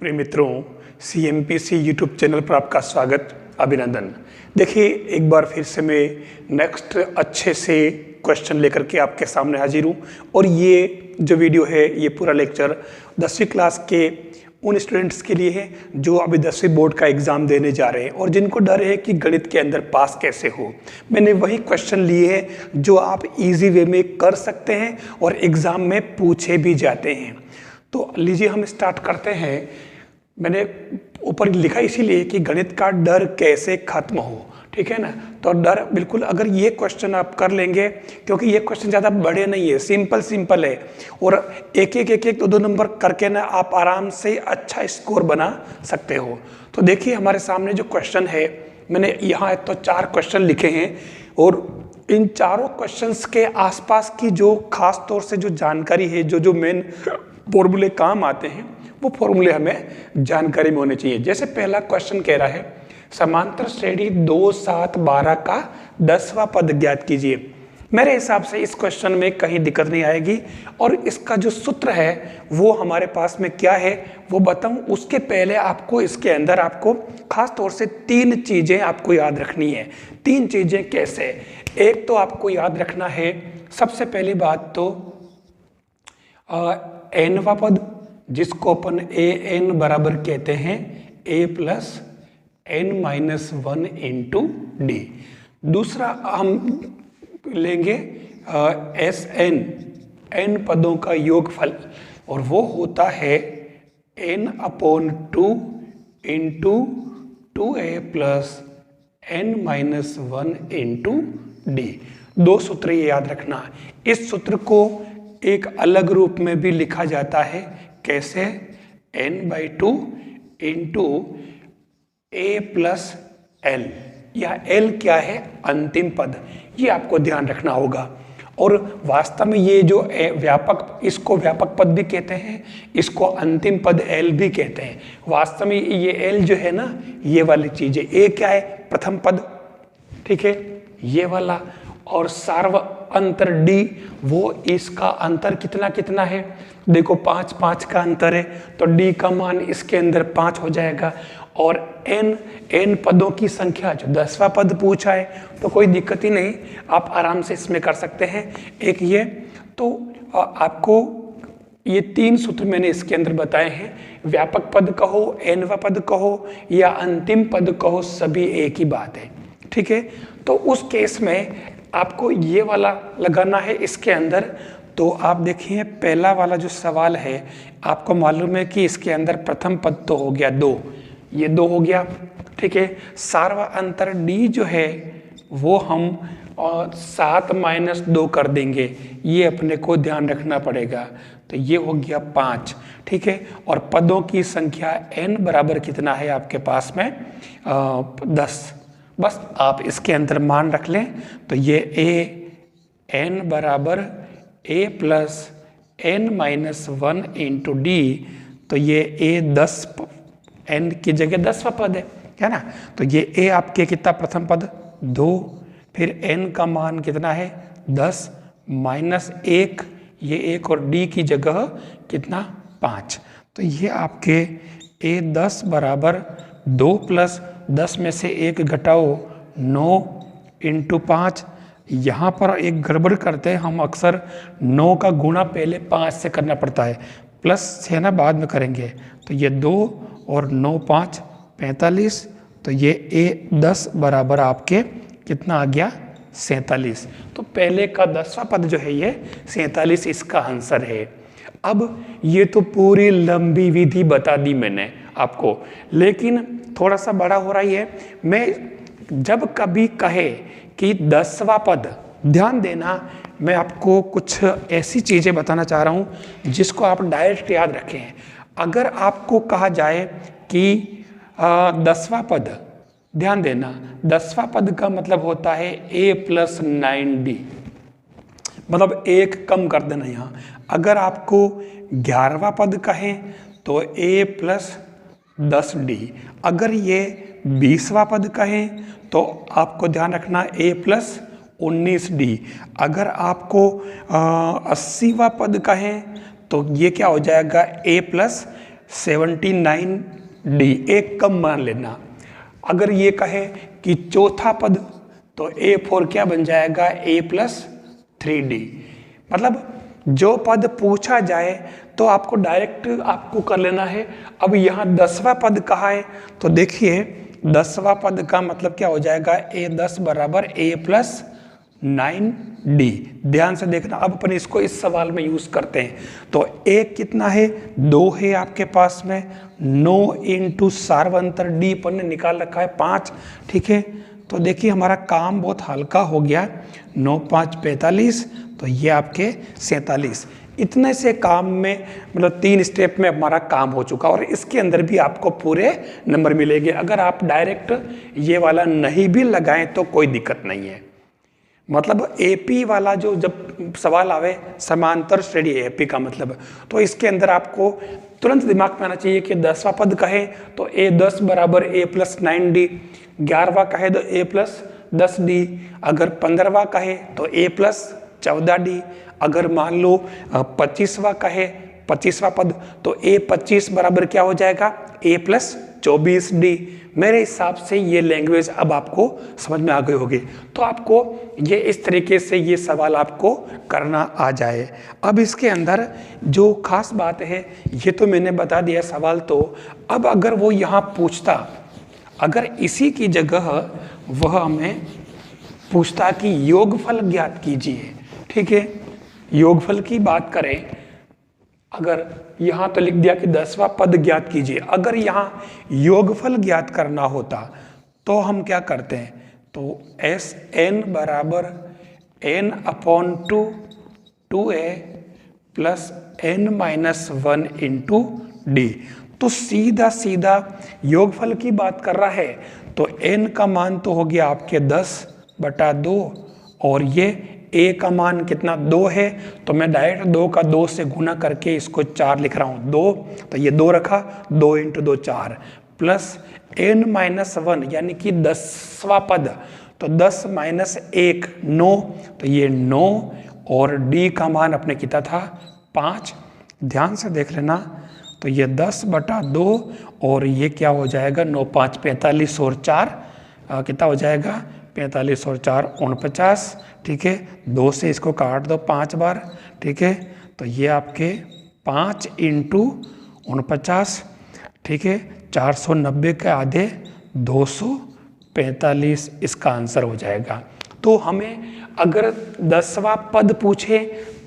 प्रिय मित्रों, CMPC YouTube channel पर आपका स्वागत, अभिनंदन। देखिए, एक बार फिर से मैं नेक्स्ट अच्छे से क्वेश्चन लेकर के आपके सामने हाजिर हूँ। और ये जो वीडियो है, ये पूरा लेक्चर 10वीं क्लास के उन स्टूडेंट्स के लिए है जो अभी 10वीं बोर्ड का एग्ज़ाम देने जा रहे हैं और जिनको डर है कि गणित के अंदर पास कैसे हो। मैंने वही क्वेश्चन लिए हैं जो आप इजी वे में कर सकते हैं और एग्ज़ाम में पूछे भी जाते हैं। तो लीजिए हम स्टार्ट करते हैं। मैंने ऊपर लिखा इसीलिए कि गणित का डर कैसे खत्म हो, ठीक है ना। तो डर बिल्कुल, अगर ये क्वेश्चन आप कर लेंगे, क्योंकि ये क्वेश्चन ज़्यादा बड़े नहीं है, सिंपल है और एक दो नंबर करके ना आप आराम से अच्छा स्कोर बना सकते हो। तो देखिए हमारे सामने जो क्वेश्चन है, मैंने यहाँ तो 4 क्वेश्चन लिखे हैं और इन चारों क्वेश्चंस के आसपास की जो खास तौर से जो जानकारी है, जो मेन फॉर्मूले काम आते हैं, वो फॉर्मूले हमें जानकारी में होने चाहिए। जैसे पहला क्वेश्चन कह रहा है, समांतर श्रेणी 2, 7, 12 का 10वां पद ज्ञात कीजिए। मेरे हिसाब से इस क्वेश्चन में कहीं दिक्कत नहीं आएगी और इसका जो सूत्र है वो हमारे पास में क्या है वो बताऊं। उसके पहले आपको इसके अंदर आपको खास तौर से 3 चीजें आपको याद रखनी है। 3 चीजें कैसे? एक तो आपको याद रखना है, सबसे पहली बात तो nवां पद, जिसको अपन an बराबर कहते हैं a plus n-1 into D. दूसरा हम लेंगे Sn, n पदों का योगफल, और वो होता है n/2 into 2a plus n-1 into D. 2 सूत्र ये याद रखना। इस सूत्र को एक अलग रूप में भी लिखा जाता है, कैसे? n/2 into a plus l, या l क्या है? अंतिम पद। ये आपको ध्यान रखना होगा। और वास्तव में ये जो व्यापक, इसको व्यापक पद भी कहते हैं, इसको अंतिम पद l भी कहते हैं। वास्तव में ये l जो है ना, ये वाली चीज है। a क्या है? प्रथम पद, ठीक है, ये वाला। और सार्व अंतर d, वो इसका अंतर कितना है? देखो 5 का अंतर है, तो d का मान इसके अंदर 5 हो जाएगा। और n पदों की संख्या, जो 10वां पद पूछा है, तो कोई दिक्कत ही नहीं, आप आराम से इसमें कर सकते हैं। एक ये तो आपको ये 3 सूत्र मैंने इसके अंदर बताए हैं। व्यापक पद कहो, nवां पद कहो या अंतिम पद कहो, सभी एक ही बात है, ठीक है। तो उस केस में आपको ये वाला लगाना है इसके अंदर। तो आप देखिए, पहला वाला जो सवाल है, आपको मालूम है कि इसके अंदर प्रथम पद तो हो गया 2, ये 2 हो गया, ठीक है। सार्व अंतर d जो है वो हम 7 - 2 कर देंगे, ये अपने को ध्यान रखना पड़ेगा। तो ये हो गया 5, ठीक है। और पदों की संख्या n बराबर कितना है आपके पास में? 10। बस आप इसके अंदर मान रख लें। तो ये n बराबर a plus n-1 into D. तो ये a 10, n की जगह 10वां पद है ना। तो ये a आपके कितना? प्रथम पद 2, फिर n का मान कितना है? 10 माइनस 1, ये 1, और d की जगह कितना? 5। तो ये आपके a 10 बराबर 2 प्लस 10 में से 1 घटाओ 9 इंटू 5। यहाँ पर एक गड़बड़ करते हैं हम अक्सर, 9 का गुणा पहले 5 से करना पड़ता है, प्लस से ना बाद में करेंगे। तो ये 2 और 9 5 45। तो ये a 10 बराबर आपके कितना आ गया? 47। तो पहले का 10वां पद जो है ये 47 इसका आंसर है। अब ये तो पूरी लंबी विधि बता दी मैंने आपको, लेकिन थोड़ा सा बड़ा हो रही है। मैं जब कभी कहे कि 10वां पद, ध्यान देना, मैं आपको कुछ ऐसी चीज़ें बताना चाह रहा हूँ जिसको आप डायरेक्ट याद रखें। अगर आपको कहा जाए कि 10वां पद, ध्यान देना, 10वां पद का मतलब होता है a प्लस 9d, मतलब 1 कम कर देना यहाँ। अगर आपको 11वां पद कहें तो a प्लस 10d। अगर ये 20वां पद कहें तो आपको ध्यान रखना a प्लस 19d। अगर आपको 80वां पद कहें तो ये क्या हो जाएगा? a प्लस 79D, एक कम मान लेना। अगर ये कहे कि चौथा पद, तो A4 क्या बन जाएगा, A+3D। मतलब जो पद पूछा जाए तो आपको डायरेक्ट आपको कर लेना है। अब यहाँ 10वां पद कहा है, तो देखिए 10वां पद का मतलब क्या हो जाएगा, A10 बराबर A+9D। ध्यान से देखना, अब अपन इसको इस सवाल में यूज करते हैं। तो A कितना है, 2 है आपके पास में, 9 इंटू सार्वंतर D अपन ने निकाल रखा है 5, ठीक है। तो देखिए हमारा काम बहुत हल्का हो गया, 9 5 45, तो ये आपके 47। इतने से काम में मतलब 3 स्टेप में हमारा काम हो चुका, और इसके अंदर भी आपको पूरे नंबर मिलेंगे। अगर आप डायरेक्ट ये वाला नहीं भी लगाएं तो कोई दिक्कत नहीं है। मतलब एपी वाला जो जब सवाल आवे, समांतर श्रेणी एपी का मतलब, तो इसके अंदर आपको तुरंत दिमाग में आना चाहिए कि 10वां पद कहे तो A10 बराबर A+9D, 11वां कहे तो A+10D, अगर 15वां कहे तो A+14D, अगर मान लो 25वां कहे, 25वां पद, तो A25 बराबर क्या हो जाएगा, A+24D। मेरे हिसाब से ये लैंग्वेज अब आपको समझ में आ गई होगी। तो आपको ये इस तरीके से ये सवाल आपको करना आ जाए। अब इसके अंदर जो खास बात है, ये तो मैंने बता दिया सवाल, तो अब अगर वो यहाँ पूछता, अगर इसी की जगह वह हमें पूछता कि योगफल ज्ञात कीजिए, ठीक है, योगफल की बात करें, अगर यहाँ तो लिख दिया कि 10वां पद ज्ञात कीजिए, अगर यहाँ योगफल ज्ञात करना होता तो हम क्या करते हैं, तो Sn बराबर n/2 2a plus n-1 into D. तो सीधा सीधा योगफल की बात कर रहा है, तो n का मान तो हो गया आपके 10/2, और ये a का मान कितना, 2 है, तो मैं डायरेक्ट 2 का 2 से गुना करके इसको 4 लिख रहा हूँ। 2 तो ये 2 रखा, 2 इंटू 2 4, प्लस n-1 यानी कि 10वां पद, तो 10 माइनस 1 9, तो ये 9, और d का मान अपने कितना था 5। ध्यान से देख लेना, तो ये 10/2, और ये क्या हो जाएगा, 9 5 45 और 4 कितना हो जाएगा, 45 और 4 49, ठीक है। 2 से इसको काट दो 5 बार, ठीक है, तो ये आपके 5 इंटू 49, ठीक है, 490 के आधे 245 इसका आंसर हो जाएगा। तो हमें अगर 10वां पद पूछे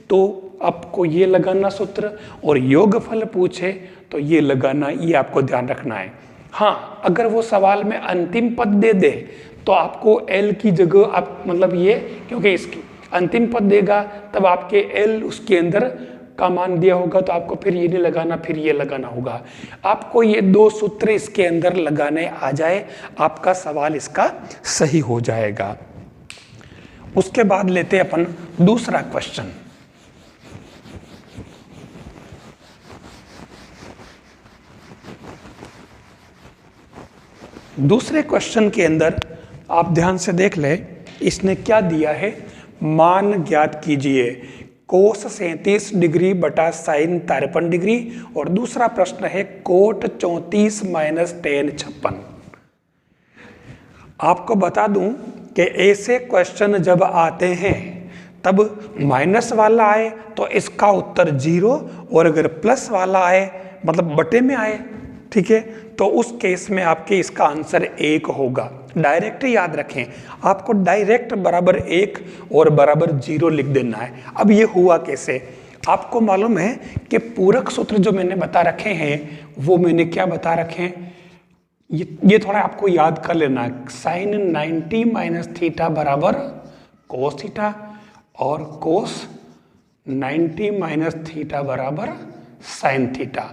तो आपको ये लगाना सूत्र, और योगफल पूछे तो ये लगाना, ये आपको ध्यान रखना है। हाँ, अगर वो सवाल में अंतिम पद दे दे तो आपको L की जगह आप मतलब ये, क्योंकि इसकी अंतिम पद देगा तब आपके L उसके अंदर का मान दिया होगा, तो आपको फिर ये नहीं लगाना, फिर ये लगाना होगा। आपको ये 2 सूत्र इसके अंदर लगाने आ जाए, आपका सवाल इसका सही हो जाएगा। उसके बाद लेते हैं अपन दूसरा क्वेश्चन। दूसरे क्वेश्चन के अंदर आप ध्यान से देख ले, इसने क्या दिया है, मान ज्ञात कीजिए कोस 37 डिग्री बटा साइन 53 डिग्री, और दूसरा प्रश्न है कोट 34 माइनस टेन 56। आपको बता दूं कि ऐसे क्वेश्चन जब आते हैं तब माइनस वाला आए तो इसका उत्तर 0, और अगर प्लस वाला आए मतलब बटे में आए, ठीक है, तो उस केस में आपके इसका आंसर 1 होगा। डायरेक्ट याद रखें, आपको डायरेक्ट बराबर 1 और बराबर 0 लिख देना है। अब ये हुआ कैसे, आपको मालूम है कि पूरक सूत्र जो मैंने बता रखे हैं, वो मैंने क्या बता रखे हैं, ये थोड़ा आपको याद कर लेना है। साइन 90 माइनस थीटा बराबर कोस थीटा, और कोस 90 माइनस थीटा बराबर साइन थीटा।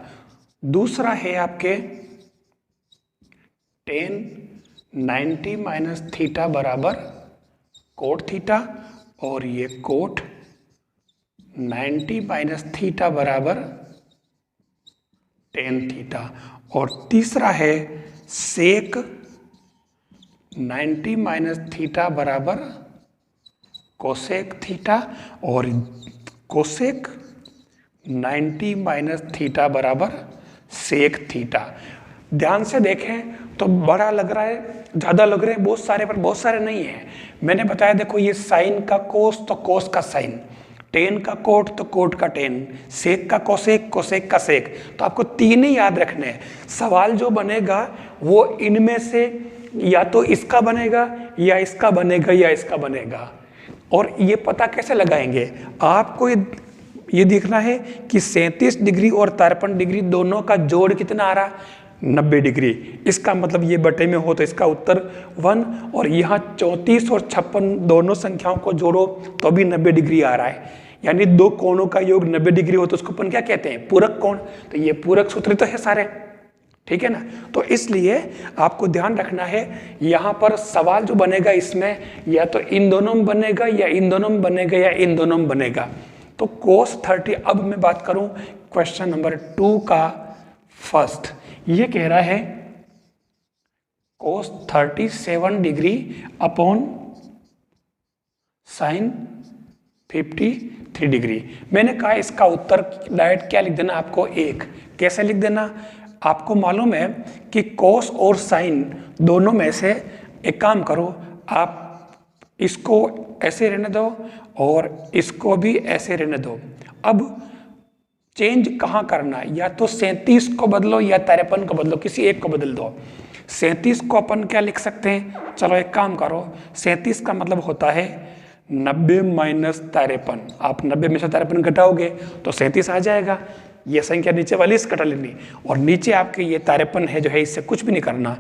दूसरा है आपके टेन 90 माइनस थीटा बराबर कोट थीटा, और ये कोट 90 माइनस थीटा बराबर टेन थीटा। और तीसरा है सेक 90 माइनस थीटा बराबर कोसेक थीटा, और कोसेक 90 माइनस थीटा बराबर सेक थीटा। ध्यान से देखें तो बड़ा लग रहा है, ज़्यादा लग रहे हैं बहुत सारे, पर बहुत सारे नहीं है। मैंने बताया देखो ये साइन का कोस तो कोस का साइन, टेन का कोट तो कोट का टेन, सेक का कोसेक, कोसेक का सेक। तो आपको तीन ही याद रखने हैं। सवाल जो बनेगा वो इनमें से या तो इसका बनेगा या इसका बनेगा या इसका बनेगा। और ये पता कैसे लगाएंगे, आपको ये देखना है कि 37 डिग्री और 53 डिग्री दोनों का जोड़ कितना आ रहा, 90 डिग्री। इसका मतलब ये बटे में हो तो इसका उत्तर 1, और यहाँ 34 और 56 दोनों संख्याओं को जोड़ो तो भी 90 डिग्री आ रहा है। यानी दो कोणों का योग 90 डिग्री हो तो उसको अपन क्या कहते हैं, पूरक कोण। तो ये पूरक सूत्र तो है सारे, ठीक है ना। तो इसलिए आपको ध्यान रखना है, यहाँ पर सवाल जो बनेगा इसमें या तो इन दोनों में बनेगा या इन दोनों में बनेगा या इन दोनों में बनेगा। तो cos 30, अब मैं बात करूं क्वेश्चन नंबर 2 का फर्स्ट, ये कह रहा है cos 37 degree upon sine 53 degree. मैंने कहा इसका उत्तर डायरेक्ट क्या लिख देना आपको, 1। कैसे लिख देना, आपको मालूम है कि cos और साइन दोनों में से एक काम करो, आप इसको ऐसे रहने दो और इसको भी ऐसे रहने दो। अब चेंज कहाँ करना है, या तो 37 को बदलो या 53 को बदलो, किसी एक को बदल दो। 37 को अपन क्या लिख सकते हैं, चलो एक काम करो, 37 का मतलब होता है 90 माइनस 53। आप 90 में से 53 घटाओगे तो 37 आ जाएगा। ये संख्या नीचे वाली से कटा लेनी, और नीचे आपके ये 53 है जो है, इससे कुछ भी नहीं करना।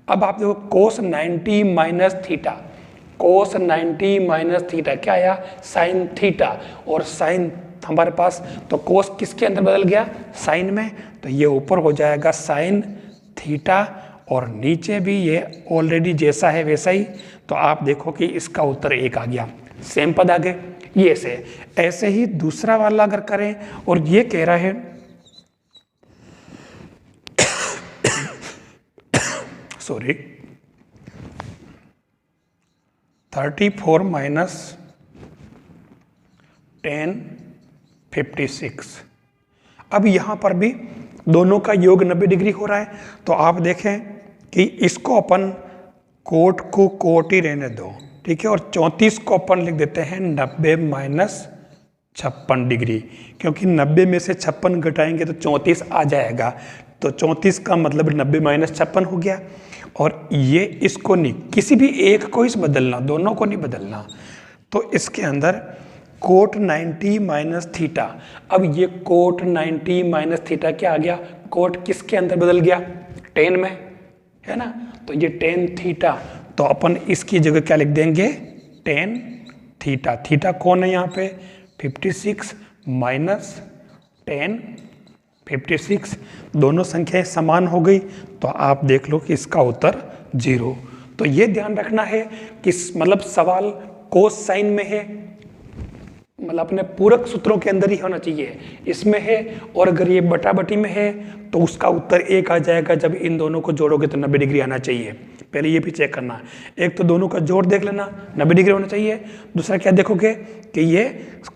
अब आप देखो cos 90 minus theta, cos 90 minus theta क्या आया, साइन थीटा, और साइन हमारे पास तो cos किसके अंदर बदल गया, साइन में। तो ये ऊपर हो जाएगा साइन थीटा, और नीचे भी ये ऑलरेडी जैसा है वैसा ही। तो आप देखो कि इसका उत्तर 1 आ गया, सेम पद आ गए। ये से ऐसे ही दूसरा वाला अगर करें, और ये कह रहा है सॉरी 34 माइनस 10 56। अब यहाँ पर भी दोनों का योग 90 डिग्री हो रहा है। तो आप देखें कि इसको अपन कोट को कोट ही रहने दो, ठीक है, और 34 को अपन लिख देते हैं 90 माइनस 56 डिग्री, क्योंकि 90 में से 56 घटाएंगे तो 34 आ जाएगा। तो 34 का मतलब 90 माइनस 56 हो गया। और ये इसको नहीं, किसी भी एक को इस बदलना, दोनों को नहीं बदलना। तो इसके अंदर कोट 90 माइनस थीटा, अब ये कोट 90 माइनस थीटा क्या आ गया, कोट किसके अंदर बदल गया, टेन में, है ना। तो ये टेन थीटा, तो अपन इसकी जगह क्या लिख देंगे, टेन थीटा। थीटा कौन है यहाँ पे, 56 माइनस 10 56, दोनों संख्याएं समान हो गई। तो आप देख लो कि इसका उत्तर 0। तो ये ध्यान रखना है कि मतलब सवाल कोस साइन में है, मतलब अपने पूरक सूत्रों के अंदर ही होना चाहिए, इसमें है। और अगर ये बटाबटी में है तो उसका उत्तर 1 आ जाएगा। जब इन दोनों को जोड़ोगे तो 90 डिग्री आना चाहिए। पहले ये भी चेक करना, एक तो दोनों का जोड़ देख लेना, 90 डिग्री होना चाहिए। दूसरा क्या देखोगे कि ये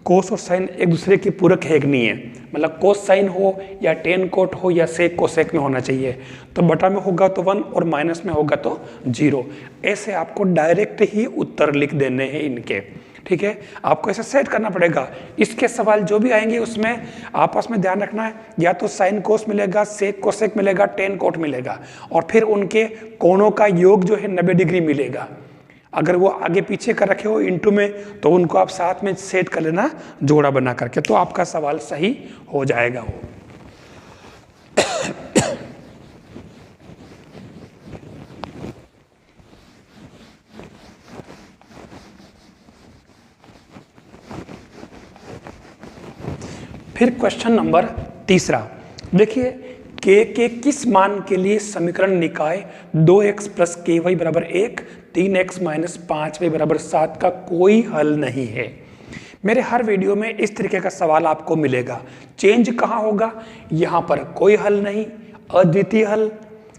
कोस और साइन एक दूसरे की पूरक है कि नहीं है, मतलब कोस साइन हो या टेन कोट हो या सेक कोसेक में होना चाहिए। तो बटा में होगा तो 1 और माइनस में होगा तो 0। ऐसे आपको डायरेक्ट ही उत्तर लिख देने हैं इनके, ठीक है। आपको ऐसे सेट करना पड़ेगा। इसके सवाल जो भी आएंगे उसमें आपस में ध्यान रखना है, या तो साइन कोस मिलेगा, सेक कोसेक मिलेगा, टेन कोट मिलेगा, और फिर उनके कोणों का योग जो है 90 डिग्री मिलेगा। अगर वो आगे पीछे कर रखे हो इनटू में तो उनको आप साथ में सेट कर लेना जोड़ा बना करके, तो आपका सवाल सही हो जाएगा वो। फिर क्वेश्चन नंबर 3, देखिए के किस मान के लिए समीकरण निकाय 2x प्लस के वाई बराबर 1, 3x माइनस 5y बराबर 7 का कोई हल नहीं है। मेरे हर वीडियो में इस तरीके का सवाल आपको मिलेगा। चेंज कहाँ होगा, यहाँ पर कोई हल नहीं, अद्वितीय हल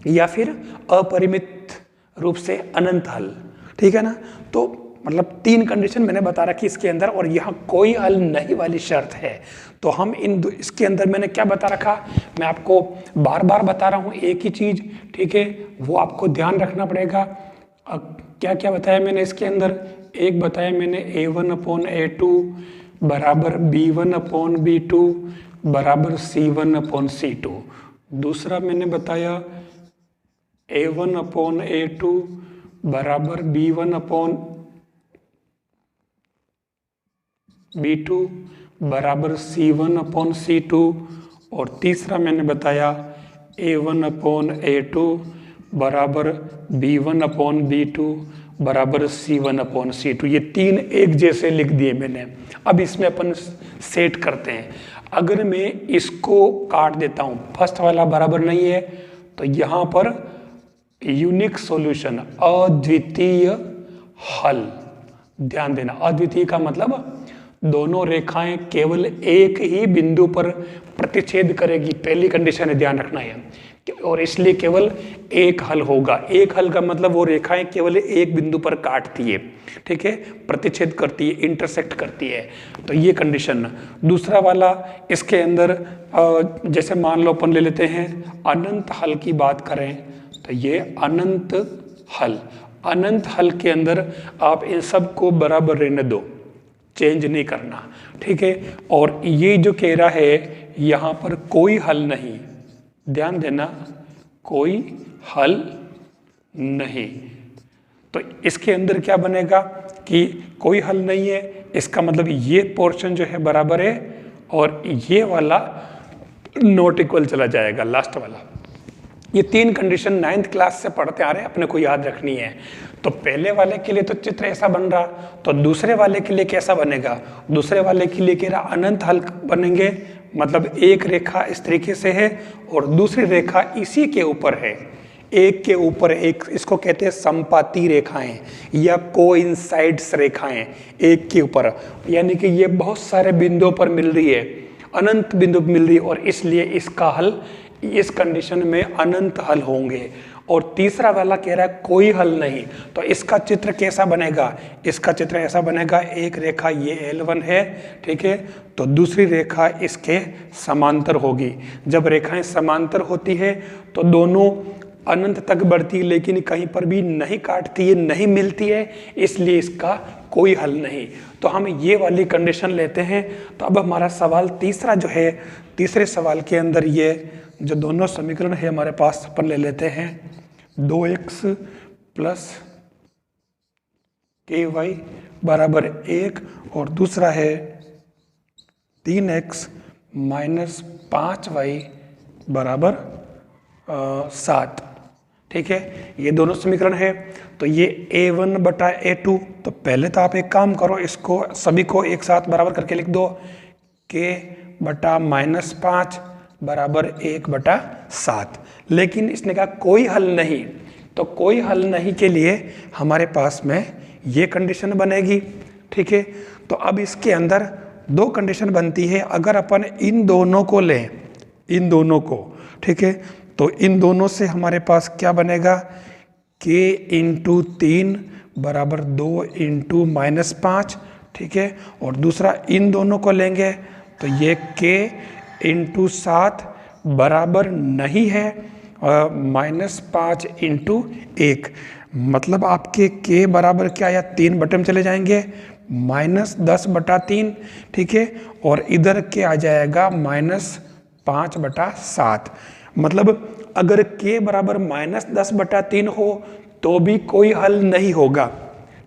या फिर अपरिमित रूप से अनंत हल, ठीक है ना। तो मतलब 3 कंडीशन मैंने बता रखी इसके अंदर, और यहाँ कोई हल नहीं वाली शर्त है। तो हम इसके अंदर मैंने क्या बता रखा, मैं आपको बार बार बता रहा हूँ एक ही चीज़, ठीक है, वो आपको ध्यान रखना पड़ेगा। क्या क्या बताया मैंने इसके अंदर, एक बताया मैंने A1/A2 बराबर B1/B2 बराबर C1/C2। दूसरा मैंने बताया A1/A2 बराबर B1/B2 बराबर C1/C2। और तीसरा मैंने बताया A1/A2 बराबर B1/B2 बराबर C1/C2। ये 3 एक जैसे लिख दिए मैंने। अब इसमें अपन सेट करते हैं। अगर मैं इसको काट देता हूँ, फर्स्ट वाला बराबर नहीं है, तो यहाँ पर यूनिक सॉल्यूशन, अद्वितीय हल। ध्यान देना, अद्वितीय का मतलब दोनों रेखाएं केवल एक ही बिंदु पर प्रतिच्छेद करेगी, पहली कंडीशन है, ध्यान रखना है। और इसलिए केवल एक हल होगा। एक हल का मतलब वो रेखाएं केवल एक बिंदु पर काटती है, ठीक है, प्रतिच्छेद करती है, इंटरसेक्ट करती है। तो ये कंडीशन। दूसरा वाला इसके अंदर जैसे मान लो अपन ले लेते हैं अनंत हल की बात करें, तो ये अनंत हल। अनंत हल के अंदर आप इन सब को बराबर रहने दो, चेंज नहीं करना, ठीक है। और ये जो कह रहा है यहाँ पर कोई हल नहीं, ध्यान देना, कोई हल नहीं। तो इसके अंदर क्या बनेगा कि कोई हल नहीं है, इसका मतलब ये पोर्शन जो है बराबर है और ये वाला नॉट इक्वल चला जाएगा, लास्ट वाला। ये 3 कंडीशन 9th क्लास से पढ़ते आ रहे हैं, अपने को याद रखनी है। तो पहले वाले के लिए तो चित्र ऐसा बन रहा, तो दूसरे वाले के लिए कैसा बनेगा, दूसरे वाले के लिए कह रहा अनंत हल बनेंगे, मतलब एक रेखा इस तरीके से है और दूसरी रेखा इसी के ऊपर है, एक के ऊपर एक, इसको कहते हैं संपाती रेखाएं या कोइंसाइड्स रेखाएं, एक के ऊपर, यानी कि ये बहुत सारे बिंदुओं पर मिल रही है, अनंत बिंदु मिल रही है, और इसलिए इसका हल इस कंडीशन में अनंत हल होंगे। और तीसरा वाला कह रहा है कोई हल नहीं, तो इसका चित्र कैसा बनेगा, इसका चित्र ऐसा बनेगा, एक रेखा ये L1 है, ठीक है, तो दूसरी रेखा इसके समांतर होगी। जब रेखाएं समांतर होती है तो दोनों अनंत तक बढ़ती है, लेकिन कहीं पर भी नहीं काटती है, नहीं मिलती है, इसलिए इसका कोई हल नहीं। तो हम ये वाली कंडीशन लेते हैं। तो अब हमारा सवाल तीसरा जो है, तीसरे सवाल के अंदर ये जो दोनों समीकरण है हमारे पास, अपन ले लेते हैं 2x प्लस ky बराबर 1 और दूसरा है 3x माइनस 5y बराबर 7, ठीक है। ये दोनों समीकरण है। तो ये A1/A2, तो पहले तो आप एक काम करो, इसको सभी को एक साथ बराबर करके लिख दो, k/-5 बराबर 1/7। लेकिन इसने कहा कोई हल नहीं, तो कोई हल नहीं के लिए हमारे पास में ये कंडीशन बनेगी, ठीक है। तो अब इसके अंदर 2 कंडीशन बनती है। अगर अपन इन दोनों को लें, इन दोनों को, ठीक है, तो इन दोनों से हमारे पास क्या बनेगा, k × 3 बराबर 2 × -5, ठीक है। और दूसरा इन दोनों को लेंगे तो ये k × 7 बराबर नहीं है -5 × 1, मतलब आपके k बराबर क्या आया, 3 बटे में चले जाएंगे, -10/3, ठीक है। और इधर के आ जाएगा -5/7। मतलब अगर k बराबर -10/3 हो तो भी कोई हल नहीं होगा,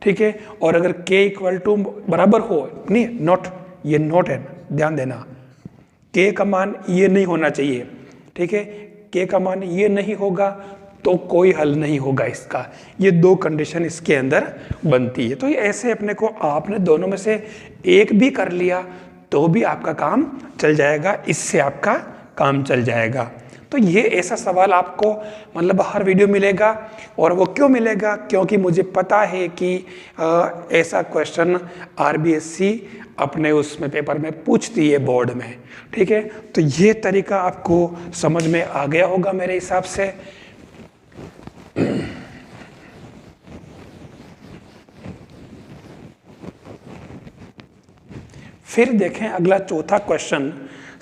ठीक है। और अगर k = बराबर हो, नहीं नॉट, ये नॉट है, ध्यान देना, k का मान ये नहीं होना चाहिए, ठीक है, k का मान ये नहीं होगा तो कोई हल नहीं होगा इसका। ये 2 कंडीशन इसके अंदर बनती है। तो ये ऐसे अपने को, आपने दोनों में से एक भी कर लिया तो भी आपका काम चल जाएगा, इससे आपका काम चल जाएगा। तो ये ऐसा सवाल आपको मतलब हर वीडियो मिलेगा। और वो क्यों मिलेगा, क्योंकि मुझे पता है कि ऐसा क्वेश्चन RBSC अपने उसमें पेपर में पूछती है बोर्ड में, ठीक है। तो ये तरीका आपको समझ में आ गया होगा मेरे हिसाब से। फिर देखें अगला चौथा क्वेश्चन,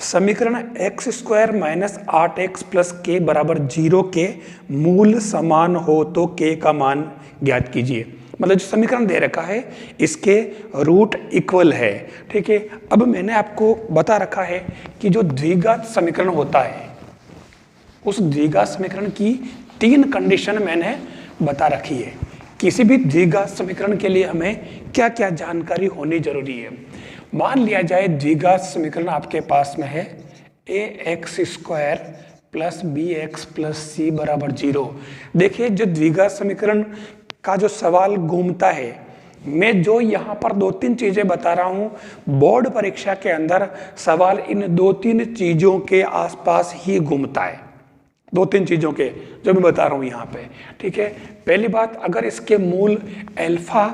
समीकरण x square minus 8x plus के बराबर 0 के मूल समान हो तो k का मान ज्ञात कीजिए। मतलब जो समीकरण दे रखा है इसके रूट इक्वल है। ठीक है, अब मैंने आपको बता रखा है कि जो द्विघात समीकरण होता है उस द्विघात समीकरण की 3 कंडीशन मैंने बता रखी है। किसी भी द्विघात समीकरण के लिए हमें क्या क्या जानकारी होनी जरूरी है। मान लिया जाए द्विघात समीकरण आपके पास में है ax square plus b x plus c बराबर 0। देखिए जो द्विघात समीकरण का जो सवाल घूमता है, मैं जो यहाँ पर 2-3 चीजें बता रहा हूँ, बोर्ड परीक्षा के अंदर सवाल इन 2-3 चीजों के आसपास ही घूमता है। 2-3 चीजों के जो मैं बता रहा हूँ यहाँ पे। ठीक है, पहली बात, अगर इसके मूल अल्फा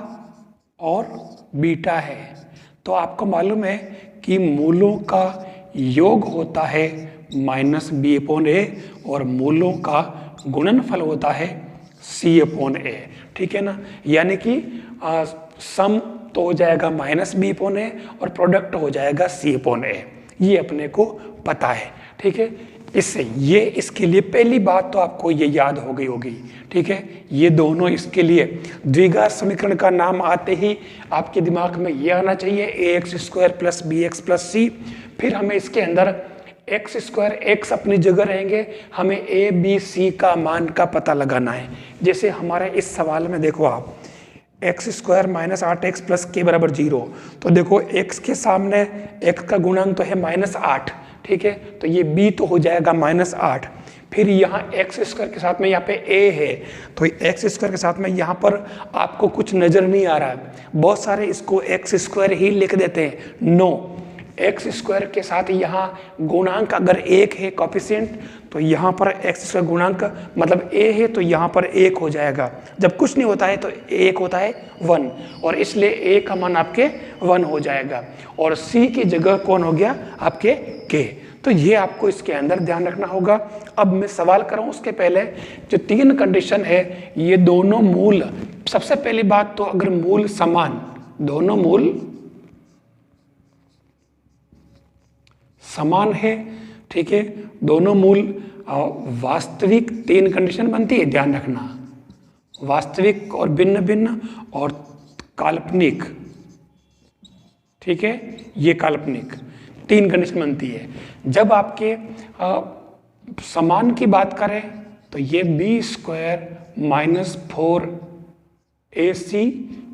और बीटा है तो आपको मालूम है कि मूलों का योग होता है -b/a और मूलों का गुणनफल होता है c/a। ठीक है ना, यानी कि सम तो हो जाएगा -b/a और प्रोडक्ट हो जाएगा c/a। ये अपने को पता है। ठीक है, इससे ये इसके लिए पहली बात तो आपको ये याद हो गई होगी। ठीक है, ये दोनों इसके लिए द्विघात समीकरण का नाम आते ही आपके दिमाग में ये आना चाहिए ax square plus b x plus c. फिर हमें इसके अंदर एक्स स्क्वायर एक्स अपनी जगह रहेंगे, हमें ए बी सी का मान का पता लगाना है। जैसे हमारे इस सवाल में देखो आप, x square minus 8x plus के बराबर 0, तो देखो x के सामने x का गुणांक तो है -8। ठीक है, तो ये b तो हो जाएगा -8। फिर यहाँ एक्स स्क्वायर के साथ में यहाँ पे a है, तो एक्स स्क्वायर के साथ में यहाँ पर आपको कुछ नज़र नहीं आ रहा है, बहुत सारे इसको एक्स स्क्वायर ही लिख देते हैं। नो, एक्स स्क्वायर के साथ यहाँ गुणांक अगर 1 है कोफिशिएंट, तो यहाँ पर एक्स स्क्वायर गुणांक मतलब a है तो यहाँ पर 1 हो जाएगा। जब कुछ नहीं होता है तो 1 होता है 1, और इसलिए a का मान आपके 1 हो जाएगा और c की जगह कौन हो गया आपके k। तो ये आपको इसके अंदर ध्यान रखना होगा। अब मैं सवाल करूँ उसके पहले जो 3 कंडीशन है, ये दोनों मूल, सबसे पहली बात तो अगर मूल समान, दोनों मूल समान है, ठीक है, दोनों मूल वास्तविक, 3 कंडीशन बनती है, ध्यान रखना, वास्तविक और भिन्न भिन्न और काल्पनिक। ठीक है, ये काल्पनिक 3 कंडीशन बनती है। जब आपके समान की बात करें तो ये बी स्क्वायर माइनस 4ac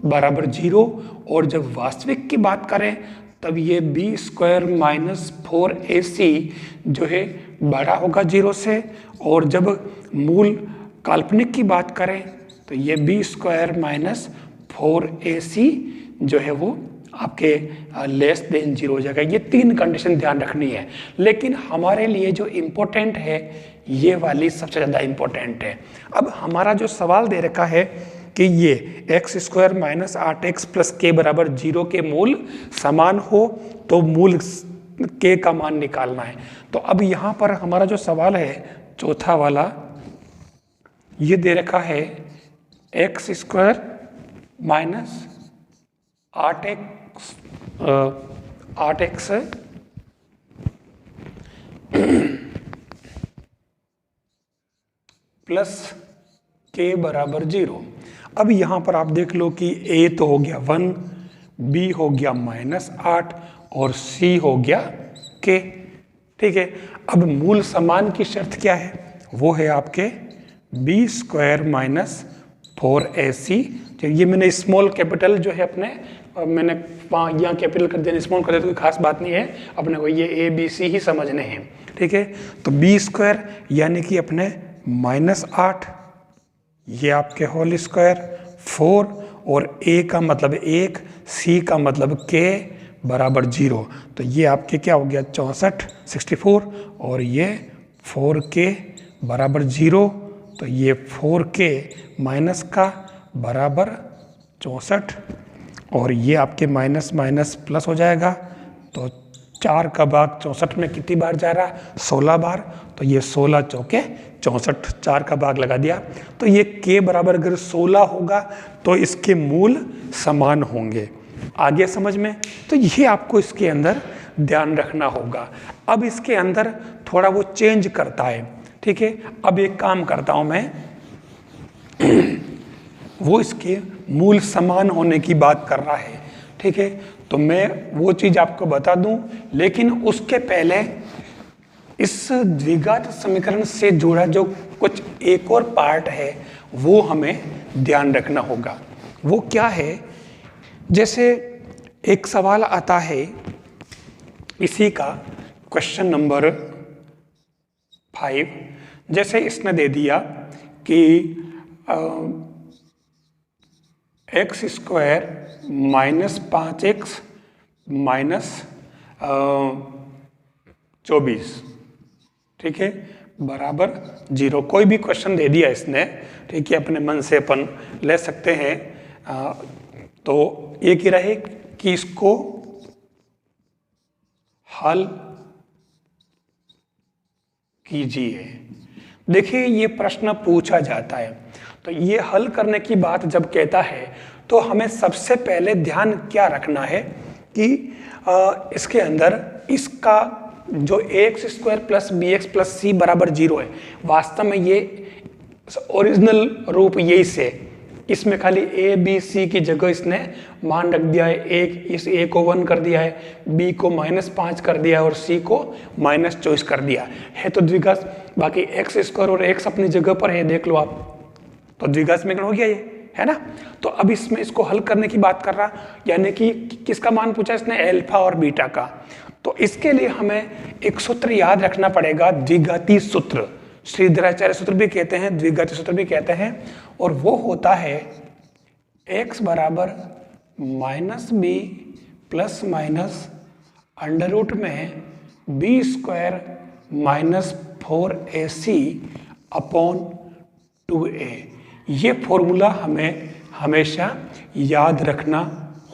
बराबर 0, और जब वास्तविक की बात करें तब ये बी स्क्वायर माइनस 4ac जो है बड़ा होगा 0 से, और जब मूल काल्पनिक की बात करें तो ये बी स्क्वायर माइनस 4ac जो है वो आपके लेस देन 0 हो जाएगा। ये 3 कंडीशन ध्यान रखनी है, लेकिन हमारे लिए जो इम्पोर्टेंट है ये वाली सबसे ज़्यादा इम्पोर्टेंट है। अब हमारा जो सवाल दे रखा है कि ये x square minus 8x plus के बराबर 0 के मूल समान हो तो मूल के का मान निकालना है। तो अब यहाँ पर हमारा जो सवाल है चौथा वाला, ये दे रखा है x square minus 8x plus के बराबर 0। अब यहाँ पर आप देख लो कि a तो हो गया 1, b हो गया -8 और c हो गया k। ठीक है, अब मूल समान की शर्त क्या है, वो है आपके b स्क्वायर माइनस 4ac। ये मैंने स्मॉल कैपिटल जो है अपने मैंने यहाँ कैपिटल कर दिया, स्मॉल कर दिया, तो कोई खास बात नहीं है, अपने को ये a b c ही समझने हैं। ठीक है, तो b स्क्वायर यानी कि अपने -8, ये आपके होल स्क्वायर 4, और a का मतलब 1, c का मतलब k बराबर 0, तो ये आपके क्या हो गया 64, और ये 4k बराबर 0, तो ये 4k माइनस का बराबर 64, और ये आपके माइनस माइनस प्लस हो जाएगा। तो 4 का भाग 64 में कितनी बार जा रहा, 16 बार, तो ये 16 चौके 64, 4 का भाग लगा दिया। तो ये k बराबर अगर 16 होगा तो इसके मूल समान होंगे। आगे समझ में? तो ये आपको इसके अंदर ध्यान रखना होगा। अब इसके अंदर थोड़ा वो चेंज करता है, ठीक है। अब एक काम करता हूं मैं, वो इसके मूल समान होने की बात कर रहा है, ठीक है। तो मैं वो चीज आपको बता दूं, लेकिन उसके पहले इस द्विघात समीकरण से जुड़ा जो कुछ एक और पार्ट है वो हमें ध्यान रखना होगा। वो क्या है? जैसे एक सवाल आता है इसी का, क्वेश्चन नंबर 5, जैसे इसने दे दिया कि x square minus 5x minus 24, ठीक है, बराबर 0। कोई भी क्वेश्चन दे दिया इसने, ठीक है, अपने मन से अपन ले सकते हैं। तो एक ही रहे कि इसको हल कीजिए। देखिए ये प्रश्न पूछा जाता है, तो ये हल करने की बात जब कहता है तो हमें सबसे पहले ध्यान क्या रखना है कि इसके अंदर इसका जो x square plus b x plus c बराबर 0 है, वास्तव में ये ओरिजिनल रूप यही से, इसमें खाली ए बी सी की जगह इसने मान रख दिया है। एक इस ए को 1 कर दिया है, बी को -5 कर दिया है और सी को -24 कर दिया है। तो द्विघात, बाकी एक्स स्क्वायर और एक्स अपनी जगह पर है, देख लो आप, तो द्विघात समीकरण हो गया ये, है ना। तो अब इसमें इसको हल करने की बात कर रहा, यानी कि किसका मान पूछा इसने? अल्फा और बीटा का। तो इसके लिए हमें एक सूत्र याद रखना पड़ेगा, द्विघाती सूत्र, श्रीधराचार्य सूत्र भी कहते हैं, द्विघाती सूत्र भी कहते हैं, और वो होता है x बराबर -b plus minus under root में b square minus 4ac upon 2a। ये फॉर्मूला हमें हमेशा याद रखना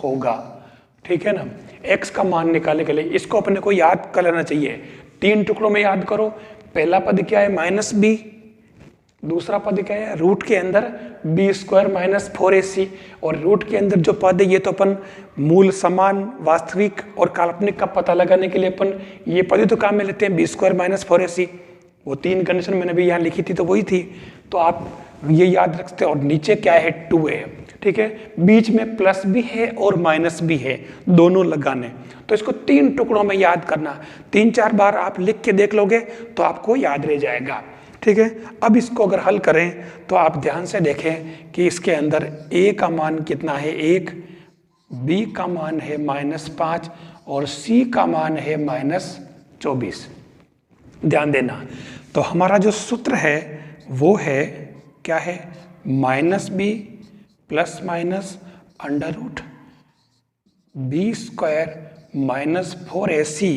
होगा, ठीक है ना। x का मान निकालने के लिए इसको अपने को याद कर लेना चाहिए। 3 टुकड़ों में याद करो। पहला पद क्या है? -b, दूसरा पद क्या है? रूट के अंदर b स्क्वायर माइनस 4ac, और रूट के अंदर जो पद है ये तो अपन मूल समान, वास्तविक और काल्पनिक का पता लगाने के लिए अपन ये पद ही तो काम में लेते हैं, b स्क्वायर माइनस 4ac। वो 3 कंडीशन मैंने भी यहाँ लिखी थी तो वही थी, तो आप ये याद रख सकते हैं। और नीचे क्या है? 2a, ठीक है, बीच में प्लस भी है और माइनस भी है, दोनों लगाने। तो इसको 3 टुकड़ों में याद करना, 3-4 बार आप लिख के देख लोगे तो आपको याद रह जाएगा, ठीक है। अब इसको अगर हल करें तो आप ध्यान से देखें कि इसके अंदर a का मान कितना है? 1, b का मान है -5 और c का मान है -24। ध्यान देना। तो हमारा जो सूत्र है वो है क्या है? -b plus minus under root b square minus 4ac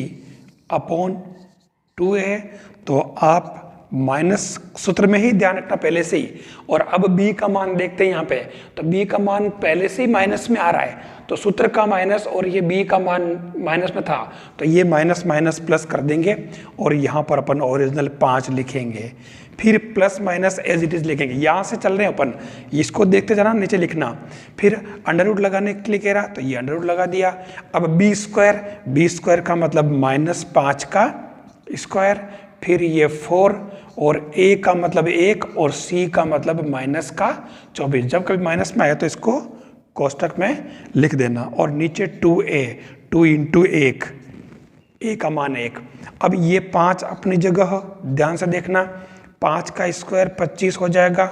upon 2a। तो आप माइनस सूत्र में ही ध्यान रखना पहले से ही। और अब b का मान देखते हैं यहाँ पे, तो b का मान पहले से ही माइनस में आ रहा है, तो सूत्र का माइनस और ये b का मान माइनस में था, तो ये माइनस माइनस प्लस कर देंगे और यहाँ पर अपन ओरिजिनल 5 लिखेंगे, फिर plus minus as it is लिखेंगे। यहाँ से चल रहे हैं अपन, इसको देखते जाना, नीचे लिखना। फिर अंडर रूट लगाने के लिए कह रहा, तो ये अंडर रूट लगा दिया। अब b स्क्वायर का मतलब -5 का स्क्वायर, फिर ये 4 और a का मतलब 1 और c का मतलब -24। जब कभी माइनस में आया तो इसको कोष्टक में लिख देना, और नीचे 2a, 2 इंटू 1, a का मान 1। अब ये 5 अपनी जगह, ध्यान से देखना, 5 का स्क्वायर 25 हो जाएगा,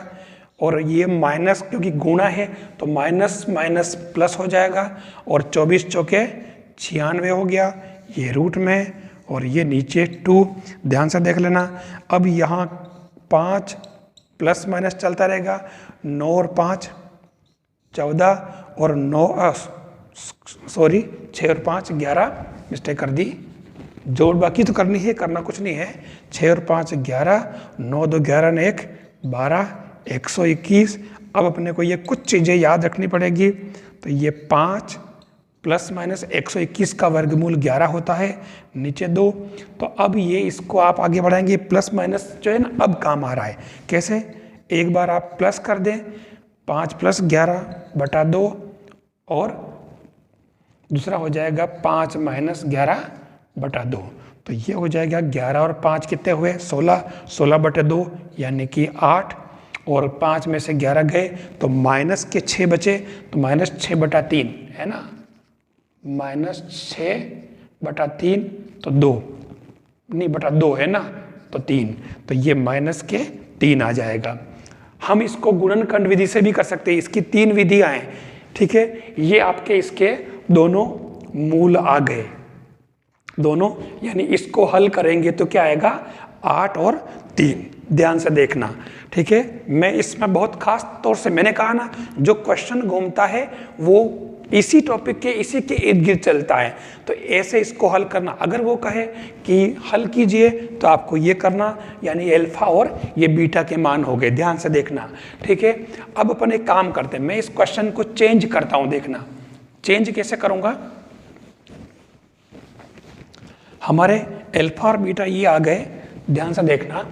और ये माइनस क्योंकि गुणा है तो माइनस माइनस प्लस हो जाएगा, और 24 चौके 96 हो गया, ये रूट में, और ये नीचे 2। ध्यान से देख लेना। अब यहाँ 5 प्लस माइनस चलता रहेगा, 9 और 5 14, और 6 और 5 11, मिस्टेक कर दी, जोड़ बाकी तो करनी है, करना कुछ नहीं है। 6 और 5 11, 9 2 11 ने 1 12, 121। अब अपने को ये कुछ चीज़ें याद रखनी पड़ेगी। तो ये 5 प्लस माइनस 121 का वर्गमूल 11 होता है, नीचे 2। तो अब ये इसको आप आगे बढ़ाएंगे, प्लस माइनस जो है ना अब काम आ रहा है। कैसे? एक बार आप प्लस कर दें, 5 + 11 / 2 और दूसरा हो जाएगा 5 माइनस 11/2। तो ये हो जाएगा 11 और 5 कितने हुए 16, 16/2 यानी कि 8, और 5 में से 11 गए तो माइनस के 6 बचे, तो -6/3 है ना, -6/3 तो 2 नहीं बटा 2 है ना, तो 3, तो ये -3 आ जाएगा। हम इसको गुणनखंड विधि से भी कर सकते हैं, इसकी 3 विधियां हैं, ठीक है। ये आपके इसके दोनों मूल आ गए दोनों, यानी इसको हल करेंगे तो क्या आएगा 8 और 3, ध्यान से देखना, ठीक है। मैं इसमें बहुत खास तौर से मैंने कहा ना, जो क्वेश्चन घूमता है वो इसी टॉपिक के इसी के इर्द गिर्द चलता है, तो ऐसे इसको हल करना। अगर वो कहे कि हल कीजिए तो आपको ये करना, यानी अल्फा और ये बीटा के मान हो गए, ध्यान से देखना, ठीक है। अब अपन एक काम करते हैं, मैं इस क्वेश्चन को चेंज करता हूं, देखना चेंज कैसे करूंगा। हमारे अल्फा और बीटा ये आ गए, ध्यान से देखना।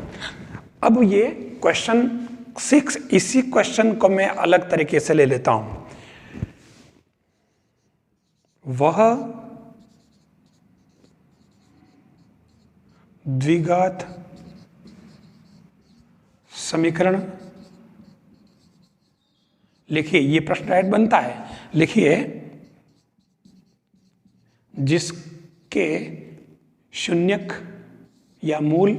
अब ये क्वेश्चन 6, इसी क्वेश्चन को मैं अलग तरीके से ले लेता हूं। वह द्विघात समीकरण, लिखिए, ये प्रश्न राइट बनता है, लिखिए, जिसके शून्यक या मूल,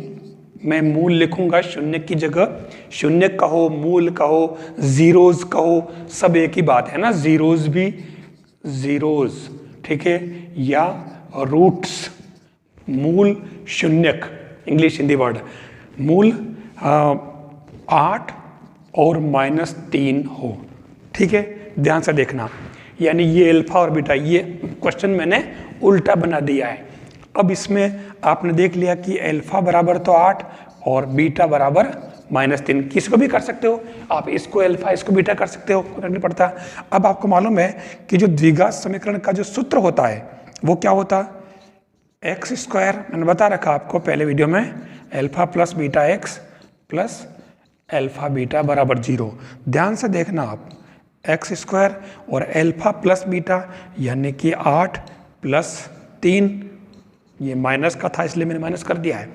मैं मूल लिखूंगा शून्यक की जगह, शून्यक कहो मूल कहो जीरोज कहो सब एक ही बात है ना, जीरोज भी जीरोज, ठीक है, या रूट्स, मूल शून्यक, इंग्लिश हिंदी वर्ड, मूल 8 और -3 हो, ठीक है, ध्यान से देखना। यानी ये अल्फा और बीटा, ये क्वेश्चन मैंने उल्टा बना दिया है। अब इसमें आपने देख लिया कि अल्फा बराबर तो 8 और बीटा बराबर -3, किसी को भी कर सकते हो आप, इसको अल्फा इसको बीटा कर सकते हो, फर्क नहीं पड़ता। अब आपको मालूम है कि जो द्विघात समीकरण का जो सूत्र होता है वो क्या होता है, x², मैंने बता रखा आपको पहले वीडियो में, alpha plus beta x plus alpha beta बराबर 0। ध्यान से देखना आप, x² और अल्फा प्लस बीटा यानी कि 8 + 3, ये माइनस का था इसलिए मैंने माइनस कर दिया है,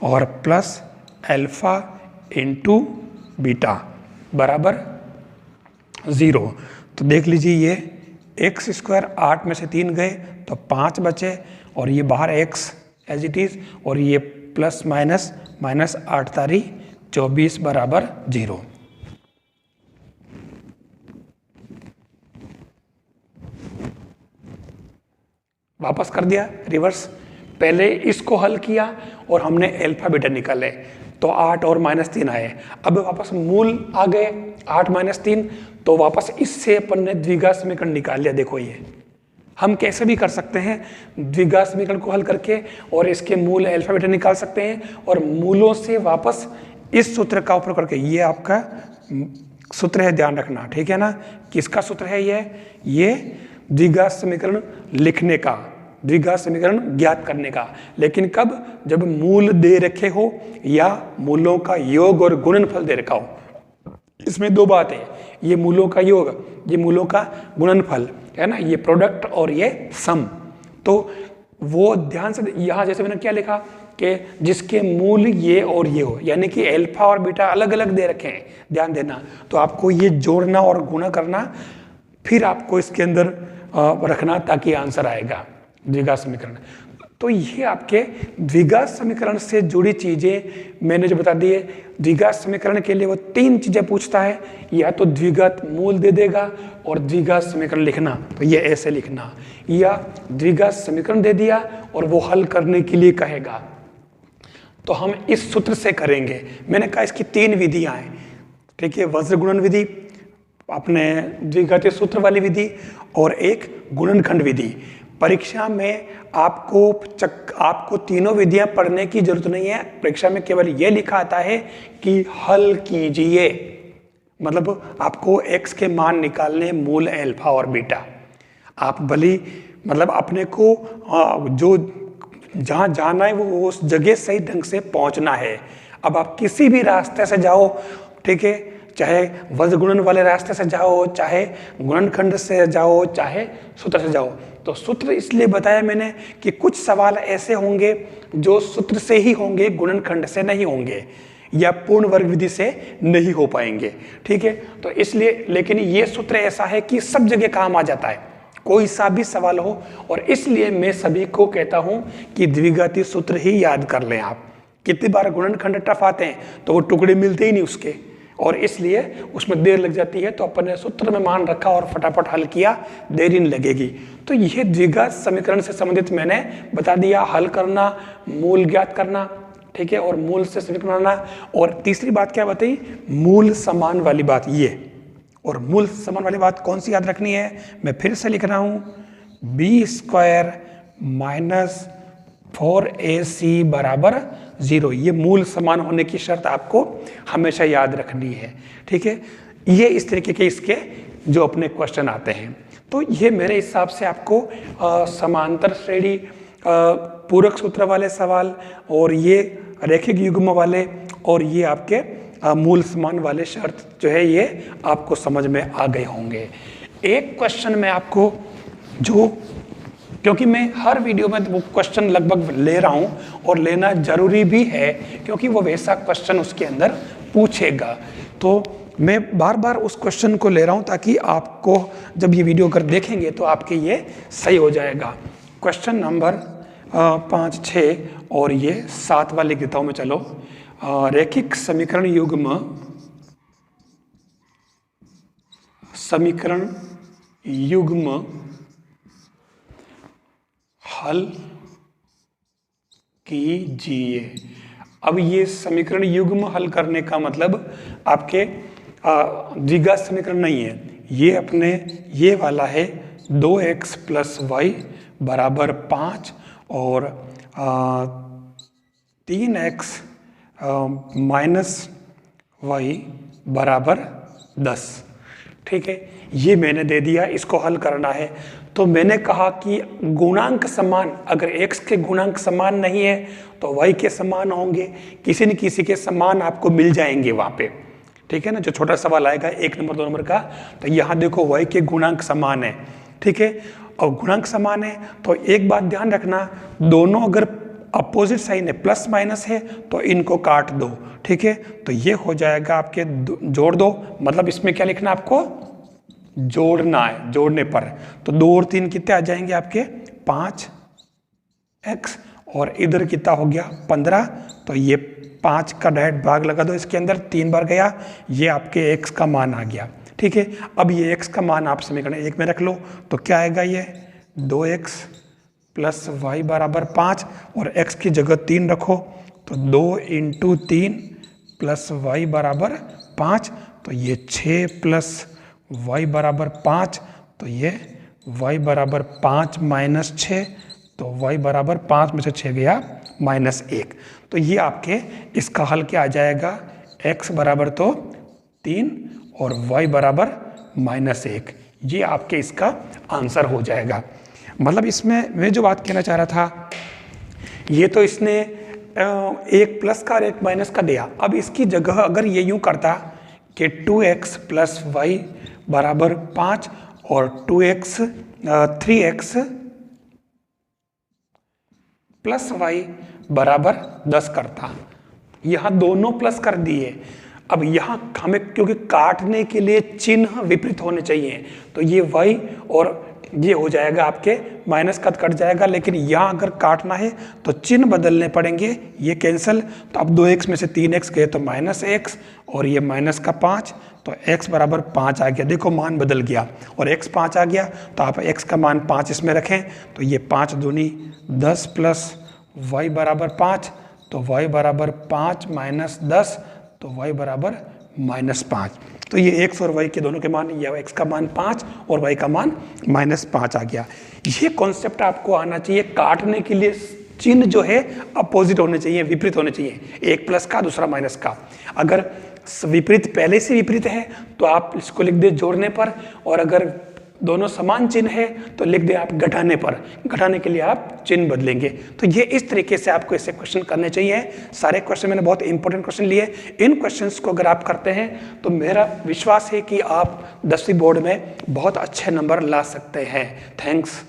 और प्लस अल्फा इंटू बीटा बराबर 0। तो देख लीजिए, ये x² 8 में से 3 गए तो 5 बचे, और ये बाहर x एज इट इज, और ये प्लस माइनस माइनस 8 तारी 24 बराबर 0। वापस कर दिया रिवर्स, पहले इसको हल किया और हमने अल्फा बीटा निकाले तो 8 और -3 आए। अब वापस मूल आ गए 8 -3, तो वापस इससे अपन ने द्विघात समीकरण निकाल लिया। देखो ये हम कैसे भी कर सकते हैं, द्विघात समीकरण को हल करके और इसके मूल अल्फा बीटा निकाल सकते हैं, और मूलों से वापस इस सूत्र का उपयोग करके, ये आपका सूत्र है, ध्यान रखना, ठीक है ना। किसका सूत्र है ये द्विघात समीकरण लिखने का, द्विघात समीकरण ज्ञात करने का। लेकिन कब, जब मूल दे रखे हो या मूलों का योग और गुणनफल दे रखा हो। इसमें दो बात है, ये मूलों का योग, ये मूलों का गुणनफल है ना, ये प्रोडक्ट और ये सम। तो वो ध्यान से, यहाँ जैसे मैंने क्या लिखा कि जिसके मूल ये और ये हो, यानी कि अल्फा और बीटा अलग अलग दे रखे हैं, ध्यान देना। तो आपको ये जोड़ना और गुणा करना, फिर आपको इसके अंदर रखना, ताकि आंसर आएगा द्विघात समीकरण। तो ये आपके द्विघात समीकरण से जुड़ी चीजें मैंने जो बता दी है। द्विघात समीकरण के लिए वो 3 चीजें पूछता है, या तो द्विघात मूल दे देगा और द्विघात समीकरण लिखना, तो ये ऐसे लिखना, या द्विघात समीकरण दे दिया और वो हल करने के लिए कहेगा, तो हम इस सूत्र से करेंगे। मैंने कहा इसकी 3 विधियां हैं, ठीक है, वज्र गुणन विधि, अपने द्विघातीय सूत्र वाली विधि, और एक गुणनखंड विधि। परीक्षा में आपको तीनों विधियां पढ़ने की जरूरत नहीं है। परीक्षा में केवल यह लिखा आता है कि हल कीजिए, मतलब आपको x के मान निकालने, मूल अल्फा और बीटा। आप भली मतलब अपने को जो जहां जाना है वो उस जगह सही ढंग से पहुंचना है। अब आप किसी भी रास्ते से जाओ, ठीक है, चाहे वज्रगुणन वाले रास्ते से जाओ, चाहे गुणनखंड से जाओ, चाहे सूत्र से जाओ। तो सूत्र इसलिए बताया मैंने कि कुछ सवाल ऐसे होंगे जो सूत्र से ही होंगे, गुणनखंड से नहीं होंगे या पूर्ण वर्ग विधि से नहीं हो पाएंगे, ठीक है। तो इसलिए, लेकिन ये सूत्र ऐसा है कि सब जगह काम आ जाता है, कोई सा भी सवाल हो। और इसलिए मैं सभी को कहता हूं कि द्विघाती सूत्र ही याद कर लें आप। कितनी बार गुणनखंड टफ आते हैं तो वो टुकड़े मिलते ही नहीं उसके, और इसलिए उसमें देर लग जाती है। तो अपन ने सूत्र में मान रखा और फटाफट हल किया, देरी नहीं लगेगी। तो यह द्विघात समीकरण से संबंधित मैंने बता दिया, हल करना, मूल ज्ञात करना, ठीक है, और मूल से समीकरण बनाना। और तीसरी बात क्या बताई, मूल समान वाली बात ये। और मूल समान वाली बात कौन सी याद रखनी है, मैं फिर से लिख रहा हूं, बी स्क्वायर माइनस 4ac बराबर 0। ये मूल समान होने की शर्त आपको हमेशा याद रखनी है, ठीक है। ये इस तरीके के इसके जो अपने क्वेश्चन आते हैं। तो ये मेरे हिसाब से आपको समांतर श्रेणी, पूरक सूत्र वाले सवाल, और ये रैखिक युग्म वाले, और ये आपके मूल समान वाले शर्त जो है ये आपको समझ में आ गए होंगे। एक क्वेश्चन मैं आपको, जो क्योंकि मैं हर वीडियो में वो क्वेश्चन लगभग ले रहा हूं और लेना जरूरी भी है, क्योंकि वो वैसा क्वेश्चन उसके अंदर पूछेगा। तो मैं बार बार उस क्वेश्चन को ले रहा हूं ताकि आपको जब ये वीडियो अगर देखेंगे तो आपके ये सही हो जाएगा। क्वेश्चन नंबर 5, 6 और ये 7 वाले गीताओं में चलो। रैखिक समीकरण युग्म हल कीजिए। अब ये समीकरण युग्म हल करने का मतलब आपके द्विघात समीकरण नहीं है, ये अपने ये वाला है 2x प्लस वाई बराबर 5 और 3x माइनस वाई बराबर 10, ठीक है। ये मैंने दे दिया, इसको हल करना है। तो मैंने कहा कि गुणांक समान, अगर x के गुणांक समान नहीं है तो y के समान होंगे, किसी न किसी के समान आपको मिल जाएंगे वहां पे, ठीक है ना। जो छोटा सवाल आएगा 1 नंबर 2 नंबर का, तो यहाँ देखो y के गुणांक समान है, ठीक है। और गुणांक समान है तो एक बात ध्यान रखना, दोनों अगर अपोजिट साइन है, प्लस माइनस है, तो इनको काट दो, ठीक है। तो ये हो जाएगा आपके जोड़ दो, मतलब इसमें क्या लिखना आपको, जोड़ना है, जोड़ने पर। तो 2 और 3 कितने आ जाएंगे आपके 5x, और इधर कितना हो गया 15। तो ये 5 का डायरेक्ट भाग लगा दो इसके अंदर, 3 बार गया, ये आपके x का मान आ गया, ठीक है। अब ये x का मान आप समीकरण 1 में रख लो, तो क्या आएगा, ये 2x प्लस वाई बराबर 5, और x की जगह 3 रखो, तो 2 × 3 प्लस वाई बराबर 5, तो ये 6 प्लस y बराबर 5, तो ये y बराबर 5 माइनस 6, तो y बराबर 5 में से 6 गया -1। तो ये आपके इसका हल क्या आ जाएगा, x बराबर तो 3 और y बराबर -1। ये आपके इसका आंसर हो जाएगा। मतलब इसमें मैं जो बात कहना चाह रहा था, ये तो इसने एक प्लस का और एक माइनस का दिया। अब इसकी जगह अगर ये यूं करता कि 2x प्लस वाई बराबर 5 और 3x प्लस वाई बराबर 10 करता, यहाँ दोनों प्लस कर दिए। अब यहाँ हमें क्योंकि काटने के लिए चिन्ह विपरीत होने चाहिए, तो ये y और ये हो जाएगा आपके माइनस का कट जाएगा, लेकिन यहाँ अगर काटना है तो चिन्ह बदलने पड़ेंगे, ये कैंसिल। तो अब 2x में से 3x गए तो -x, और ये माइनस का 5, तो x बराबर 5 आ गया। देखो मान बदल गया और x 5 आ गया, तो आप x का मान 5 इसमें रखें, तो ये 5 दूनी 10 प्लस y बराबर 5, तो y बराबर 5 माइनस 10, तो y बराबर -5। तो ये x और y के दोनों के मान, या x का मान 5 और y का मान -5 आ गया। ये कॉन्सेप्ट आपको आना चाहिए। काटने के लिए चिन्ह जो है अपोजिट होने चाहिए, विपरीत होने चाहिए, एक प्लस का दूसरा माइनस का। अगर विपरीत पहले से विपरीत है तो आप इसको लिख दे जोड़ने पर, और अगर दोनों समान चिन्ह है तो लिख दें आप घटाने पर, घटाने के लिए आप चिन्ह बदलेंगे। तो ये इस तरीके से आपको ऐसे क्वेश्चन करने चाहिए। सारे क्वेश्चन मैंने बहुत इंपॉर्टेंट क्वेश्चन लिए। इन क्वेश्चंस को अगर आप करते हैं तो मेरा विश्वास है कि आप 10वीं बोर्ड में बहुत अच्छे नंबर ला सकते हैं। थैंक्स।